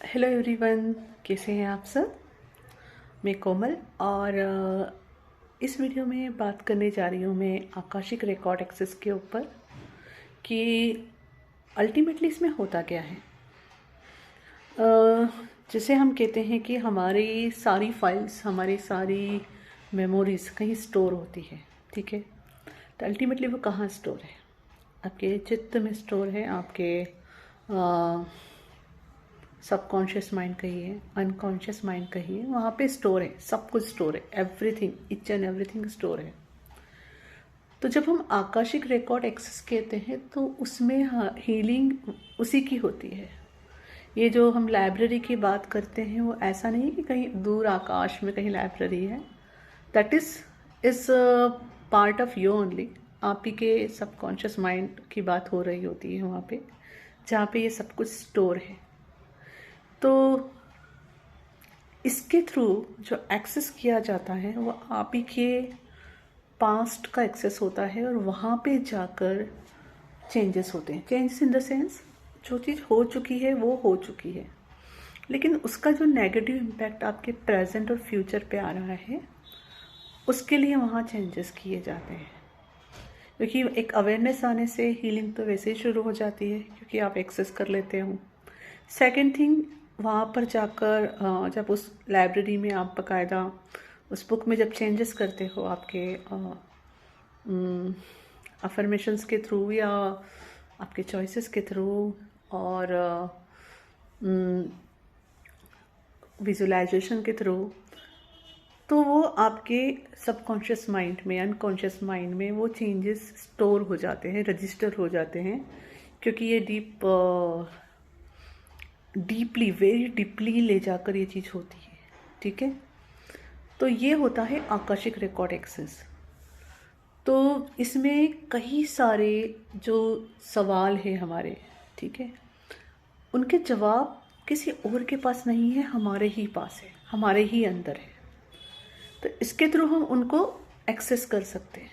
Hello everyone, कैसे हैं आप सब। मैं कोमल और इस वीडियो में बात करने जा रही हूँ मैं आकाशिक रिकॉर्ड एक्सेस के ऊपर कि अल्टीमेटली इसमें होता क्या है। जैसे हम कहते हैं कि हमारी सारी फाइल्स, हमारी सारी मेमोरीज़ कहीं स्टोर होती है, ठीक है। तो अल्टीमेटली वो कहाँ स्टोर है? आपके चित्त में स्टोर है, आपके सबकॉन्शियस माइंड कहिए, अनकॉन्शियस माइंड कहिए, वहाँ पे स्टोर है, सब कुछ स्टोर है, everything, each and everything store है। तो जब हम आकाशिक रिकॉर्ड एक्सेस कहते हैं तो उसमें हीलिंग उसी की होती है। ये जो हम लाइब्रेरी की बात करते हैं वो ऐसा नहीं कि कहीं दूर आकाश में कहीं लाइब्रेरी है। That is part of you only. आप ही के सबकॉन्शियस माइंड की बात हो रही होती है वहाँ पे, जहाँ पे ये सब कुछ स्टोर है। तो इसके थ्रू जो एक्सेस किया जाता है वो आप ही के पास्ट का एक्सेस होता है और वहाँ पे जाकर चेंजेस होते हैं। चेंजेस इन द सेंस, जो चीज़ हो चुकी है वो हो चुकी है, लेकिन उसका जो नेगेटिव इम्पैक्ट आपके प्रेजेंट और फ्यूचर पे आ रहा है उसके लिए वहाँ चेंजेस किए जाते हैं। क्योंकि एक अवेयरनेस आने से हीलिंग तो वैसे ही शुरू हो जाती है, क्योंकि आप एक्सेस कर लेते हो। सेकंड थिंग, वहाँ पर जाकर जब उस लाइब्रेरी में आप बाकायदा उस बुक में जब चेंजेस करते हो आपके अफर्मेशंस के थ्रू या आपके चॉइसेस के थ्रू और विजुलाइजेशन के थ्रू, तो वो आपके सबकॉन्शियस माइंड में, अनकॉन्शियस माइंड में वो चेंजेस स्टोर हो जाते हैं, रजिस्टर हो जाते हैं। क्योंकि ये डीपली, वेरी डीपली ले जाकर ये चीज़ होती है, ठीक है। तो ये होता है आकाशिक रिकॉर्ड एक्सेस। तो इसमें कई सारे जो सवाल है हमारे, ठीक है, उनके जवाब किसी और के पास नहीं है, हमारे ही पास है, हमारे ही अंदर है। तो इसके थ्रू हम उनको एक्सेस कर सकते हैं।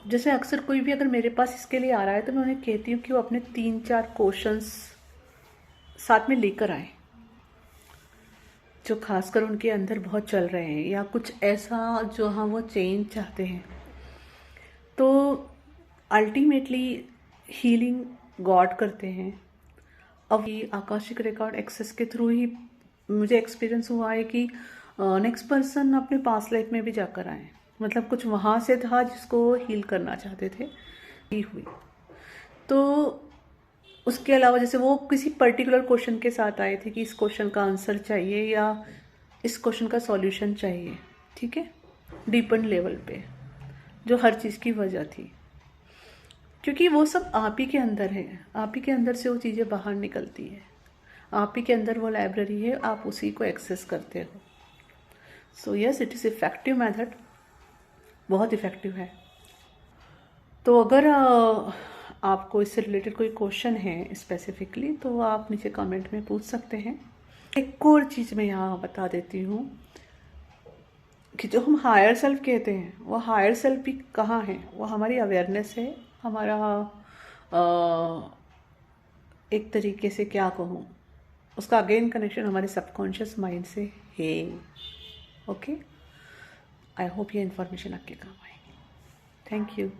जैसे अक्सर कोई भी अगर मेरे पास इसके लिए आ रहा है तो मैं उन्हें कहती हूँ कि वो अपने 3-4 क्वेश्चंस साथ में लेकर आए, जो खासकर उनके अंदर बहुत चल रहे हैं या कुछ ऐसा जो हाँ वो चेंज चाहते हैं। तो अल्टीमेटली हीलिंग गॉड करते हैं। अब ये आकाशिक रिकॉर्ड एक्सेस के थ्रू ही मुझे एक्सपीरियंस हुआ है कि नेक्स्ट पर्सन अपने पास्ट लाइफ में भी जाकर आए, मतलब कुछ वहाँ से था जिसको हील करना चाहते थे, ही हुई। तो उसके अलावा जैसे वो किसी पर्टिकुलर क्वेश्चन के साथ आए थे कि इस क्वेश्चन का आंसर चाहिए या इस क्वेश्चन का सॉल्यूशन चाहिए, ठीक है, डीपन लेवल पे, जो हर चीज़ की वजह थी। क्योंकि वो सब आप ही के अंदर है, आप ही के अंदर से वो चीज़ें बाहर निकलती है, आप ही के अंदर वो लाइब्रेरी है, आप उसी को एक्सेस करते हो। So yes, it is effective method, बहुत इफ़ेक्टिव है। तो अगर आपको इससे रिलेटेड कोई क्वेश्चन है स्पेसिफिकली तो आप नीचे कमेंट में पूछ सकते हैं। एक और चीज़ मैं यहाँ बता देती हूँ कि जो हम हायर सेल्फ कहते हैं वो हायर सेल्फ भी कहाँ है? वो हमारी अवेयरनेस है, हमारा एक तरीके से क्या कहूँ, उसका अगेन कनेक्शन हमारे सबकॉन्शियस माइंड से है। ओके, आई होप ये इन्फॉर्मेशन आपके काम आएगी। Thank you.